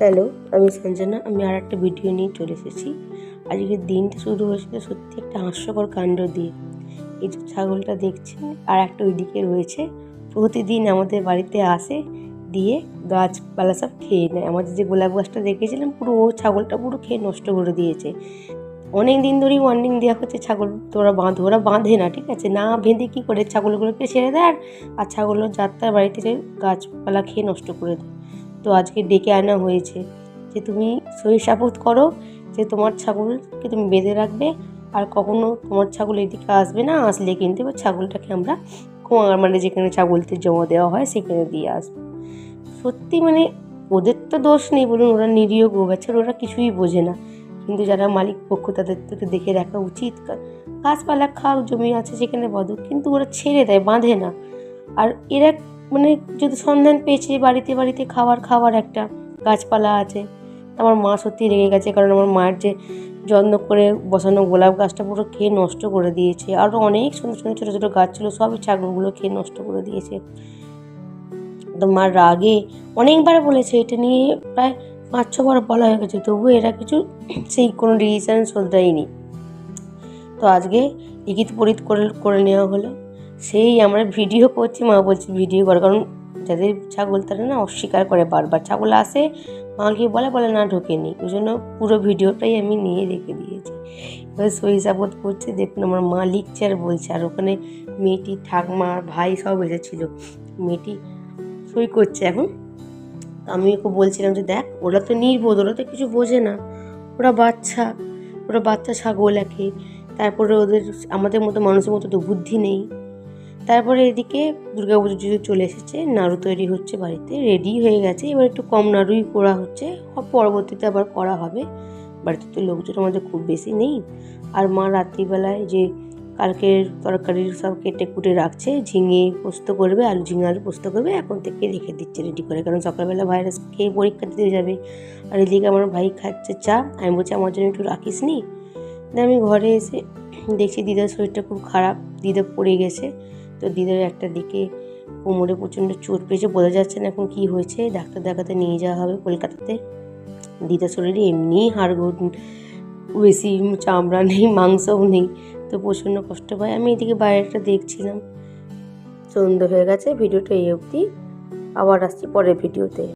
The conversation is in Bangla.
হ্যালো, আমি সঞ্জনা। আমি আর একটা ভিডিও নিয়ে চলে এসেছি। আজকের দিনটা শুরু হয়েছিল সত্যি একটা হাস্যকর কাণ্ড দিয়ে। এই যে ছাগলটা দেখছেন আর একটা ওইদিকে রয়েছে, প্রতিদিন আমাদের বাড়িতে আসে, দিয়ে গাছপালা সব খেয়ে নেয়। আমাদের যে গোলাপ গাছটা দেখেছিলাম পুরো ছাগলটা পুরো খেয়ে নষ্ট করে দিয়েছে। অনেক দিন ধরেই ওয়ার্নিং দেওয়া হচ্ছে ছাগল তোরা বাঁধো, ওরা বাঁধে না, ঠিক আছে, না বেঁধে কী করে ছাগলগুলোকে ছেড়ে দেয় আর ছাগলগুলো যাত্রার বাড়ি থেকে গাছপালা খেয়ে নষ্ট করে দেয়। তো আজকে ডেকে আনা হয়েছে যে তুমি সই সাবুত করো যে তোমার ছাগলকে তুমি বেঁধে রাখবে আর কখনো তোমার ছাগল এদিকে আসবে না, আসলে কিন্তু এবার ছাগলটাকে আমরা মানে যেখানে ছাগলতে জমা দেওয়া হয় সেখানে দিয়ে আসবো। সত্যি মানে ওদের তো দোষ নেই, বলুন, ওরা নিরীহ গোবাছার, ওরা কিছুই বোঝে না। কিন্তু যারা মালিক পক্ষ তাদের তো দেখে রাখা উচিত। গাছপালা খাক, জমি আছে সেখানে বাঁধুক, কিন্তু ওরা ছেড়ে দেয়, বাঁধে না। আর এরা মানে যদি সন্ধান পেয়েছে বাড়িতে বাড়িতে খাবার একটা গাছপালা আছে, আমার মা সত্যি রেগে গেছে, কারণ আমার মায়ের যে যত্ন করে বসানো গোলাপ গাছটা পুরো খেয়ে নষ্ট করে দিয়েছে। আরও অনেক সুন্দর সুন্দর ছোটো ছোটো গাছ ছিল, সবই ছাগলগুলো খেয়ে নষ্ট করে দিয়েছে। তো মার রাগে অনেকবার বলেছে, এটা নিয়ে প্রায় 5-6 বার বলা হয়ে গেছে, তবুও এরা কিছু সেই কোনো ডিসিশন শোধরায়নি। তো আজকে লিখিত পরীত করে নেওয়া হলো। সেই আমরা ভিডিও করছি, মা বলছি ভিডিও করে, কারণ যাদের ছাগল তারা না অস্বীকার করে, বারবার ছাগল আসে, মাকে বলে না ঢোকেনি, ওই জন্য পুরো ভিডিওটাই আমি নিয়ে রেখে দিয়েছি। এবার সই সাবত করছে, দেখুন আমার মা লিখছে আর বলছে, আর ওখানে মেয়েটি, ঠাকমা, ভাই সব এসেছিলো। মেয়েটি সই করছে এখন। আমি ওকে বলছিলাম যে দেখ, ওরা তো নির্বোধ, ওরা তো কিছু বোঝে না, ওরা বাচ্চা ছাগল একে, তারপরে ওদের আমাদের মতো মানুষের মতো তো বুদ্ধি নেই। তারপরে এদিকে দুর্গাপুজো যদি চলে এসেছে, নাড়ু তৈরি হচ্ছে, বাড়িতে রেডি হয়ে গেছে, এবার একটু কম নাড়ুই করা হচ্ছে, পরবর্তীতে আবার করা হবে। বাড়িতে তো লোকজন আমাদের খুব বেশি নেই। আর মা রাত্রিবেলায় যে কালকের তরকারির সব কেটে কুটে রাখছে, ঝিঙে পোস্ত করবে, ঝিঙে আলু পোস্ত করবে, এখন থেকে রেখে দিচ্ছে রেডি করে, কারণ সকালবেলা ভাইরাস খেয়ে পরীক্ষা দিতে যাবে। আর এদিকে আমার ভাই খাচ্ছে চা, আমি বলছি আমার জন্য একটু রাখিস নি। আমি ঘরে এসে দেখছি দিদার শরীরটা খুব খারাপ, দিদা পড়ে গেছে। তো দিদার একটা দিকে কোমরে প্রচণ্ড চোট পেয়েছে, বোঝা যাচ্ছে না এখন কী হয়েছে, ডাক্তার দেখাতে নিয়ে যাওয়া হবে কলকাতাতে। দিদার শরীরে এমনি হাড় বেশি চামড়া নেই, মাংসও নেই, তো প্রচণ্ড কষ্ট পায়। আমি এদিকে বাইরেটা দেখছিলাম। সন্ধ্যে হয়ে গেছে, ভিডিওটা এই অবধি, আবার আসছি পরের ভিডিওতে।